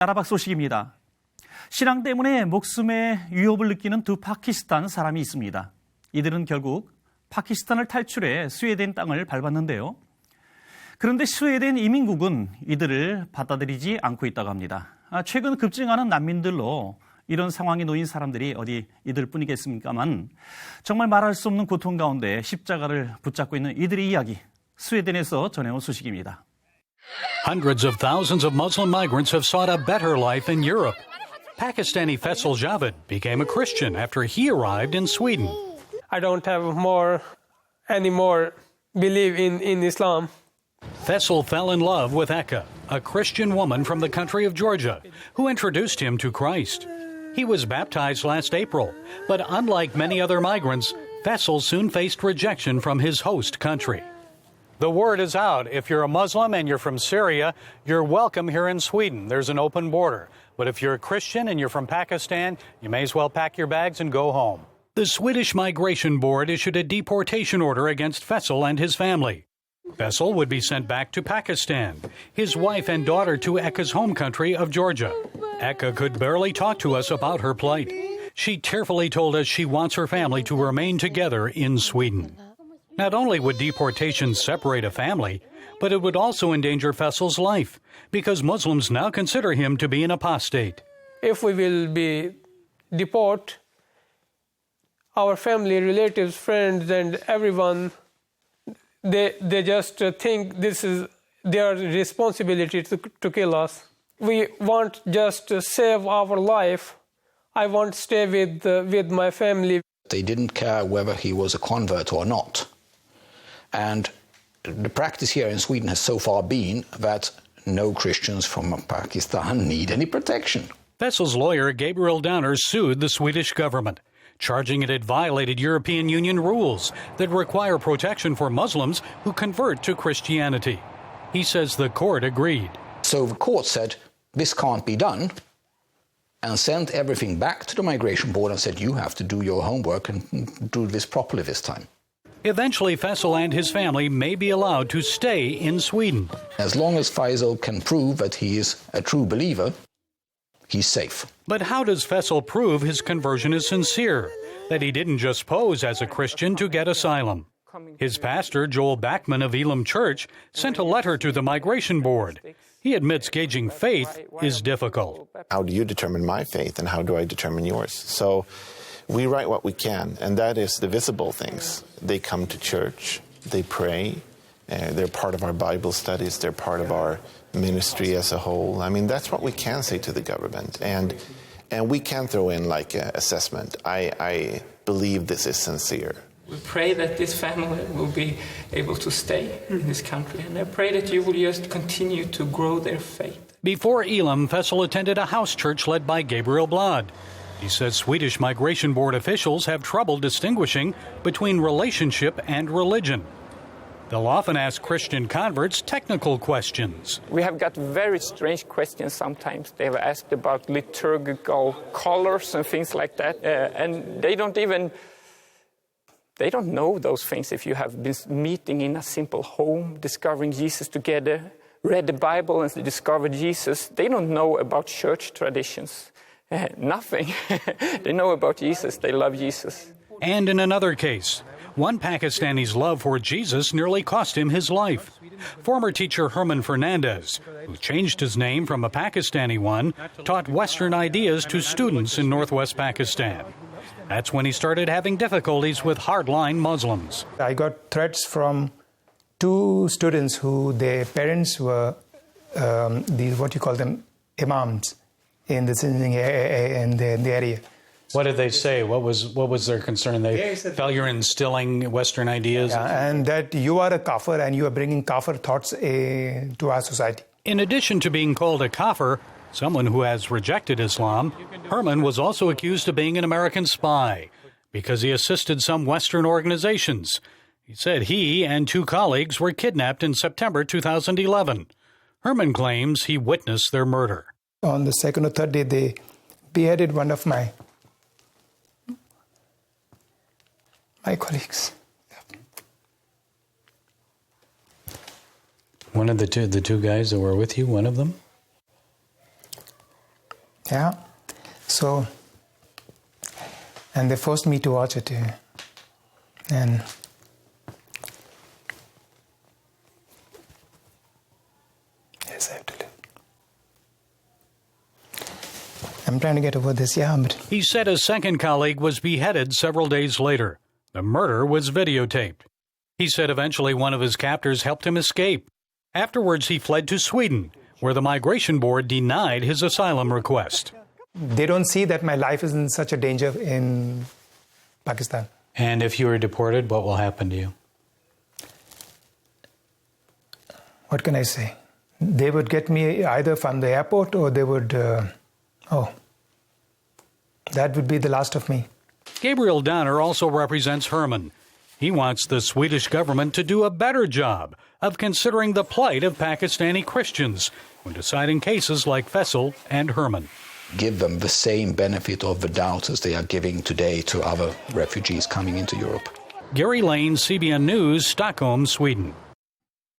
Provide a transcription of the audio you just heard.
나라 밖 소식입니다. 신앙 때문에 목숨의 위협을 느끼는 두 파키스탄 사람이 있습니다. 이들은 결국 파키스탄을 탈출해 스웨덴 땅을 밟았는데요. 그런데 스웨덴 이민국은 이들을 받아들이지 않고 있다고 합니다. 최근 급증하는 난민들로 이런 상황에 놓인 사람들이 어디 이들 뿐이겠습니까만 정말 말할 수 없는 고통 가운데 십자가를 붙잡고 있는 이들의 이야기, 스웨덴에서 전해온 소식입니다. Hundreds of thousands of Muslim migrants have sought a better life in Europe. Pakistani Faisal Javed became a Christian after he arrived in Sweden. I don't have any more belief in Islam. Faisal fell in love with Eka, a Christian woman from the country of Georgia, who introduced him to Christ. He was baptized last April, but unlike many other migrants, Faisal soon faced rejection from his host country. The word is out. If you're a Muslim and you're from Syria, you're welcome here in Sweden. There's an open border. But if you're a Christian and you're from Pakistan, you may as well pack your bags and go home. The Swedish Migration Board issued a deportation order against Faisal and his family. Faisal would be sent back to Pakistan, his wife and daughter to Eka's home country of Georgia. Eka could barely talk to us about her plight. She tearfully told us she wants her family to remain together in Sweden. Not only would deportation separate a family, but it would also endanger Faisal's life, because Muslims now consider him to be an apostate. If we will be deported, our family, relatives, friends, and everyone, they just think this is their responsibility to kill us. We want just to save our life. I want to stay with my family. They didn't care whether he was a convert or not. And the practice here in Sweden has so far been that no Christians from Pakistan need any protection. Faisal's lawyer, Gabriel Downer, sued the Swedish government, charging it had violated European Union rules that require protection for Muslims who convert to Christianity. He says the court agreed. So the court said, this can't be done, and sent everything back to the migration board and said, you have to do your homework and do this properly this time. Eventually, Faisal and his family may be allowed to stay in Sweden. As long as Faisal can prove that he is a true believer, he's safe. But how does Faisal prove his conversion is sincere, that he didn't just pose as a Christian to get asylum? His pastor, Joel Bachman of Elam Church, sent a letter to the Migration Board. He admits gauging faith is difficult. How do you determine my faith, and how do I determine yours? So we write what we can, and that is the visible things. They come to church, they pray, they're part of our Bible studies, they're part of our ministry as a whole. I mean, that's what we can say to the government, and we can throw in like an assessment. I believe this is sincere. We pray that this family will be able to stay in this country, and I pray that you will just continue to grow their faith. Before Elam, Faisal attended a house church led by Gabriel Blad. He says Swedish Migration Board officials have trouble distinguishing between relationship and religion. They'll often ask Christian converts technical questions. We have got very strange questions sometimes. They have asked about liturgical colors and things like that, and they don't know those things. If you have been meeting in a simple home, discovering Jesus together, read the Bible and discovered Jesus, they don't know about church traditions. Nothing. They know about Jesus. They love Jesus. And in another case, one Pakistani's love for Jesus nearly cost him his life. Former teacher Herman Fernandez, who changed his name from a Pakistani one, taught Western ideas to students in northwest Pakistan. That's when he started having difficulties with hardline Muslims. I got threats from two students who their parents were imams in the area. What did they say? What was their concern? They felt you're instilling Western ideas? Yeah, and that you are a kafir and you are bringing kafir thoughts to our society. In addition to being called a kafir, someone who has rejected Islam, Herman was also accused of being an American spy because he assisted some Western organizations. He said he and two colleagues were kidnapped in September 2011. Herman claims he witnessed their murder. On the second or third day, they beheaded one of my colleagues. One of the two guys that were with you, one of them? Yeah. So, and they forced me to watch it. And yes, I have to live. I'm trying to get over this, but... He said a second colleague was beheaded several days later. The murder was videotaped. He said eventually one of his captors helped him escape. Afterwards, he fled to Sweden, where the migration board denied his asylum request. They don't see that my life is in such a danger in Pakistan. And if you are deported, what will happen to you? What can I say? They would get me either from the airport or they would... that would be the last of me. Gabriel Donner also represents Herman. He wants the Swedish government to do a better job of considering the plight of Pakistani Christians when deciding cases like Faisal and Herman. Give them the same benefit of the doubt as they are giving today to other refugees coming into Europe. Gary Lane, CBN News, Stockholm, Sweden.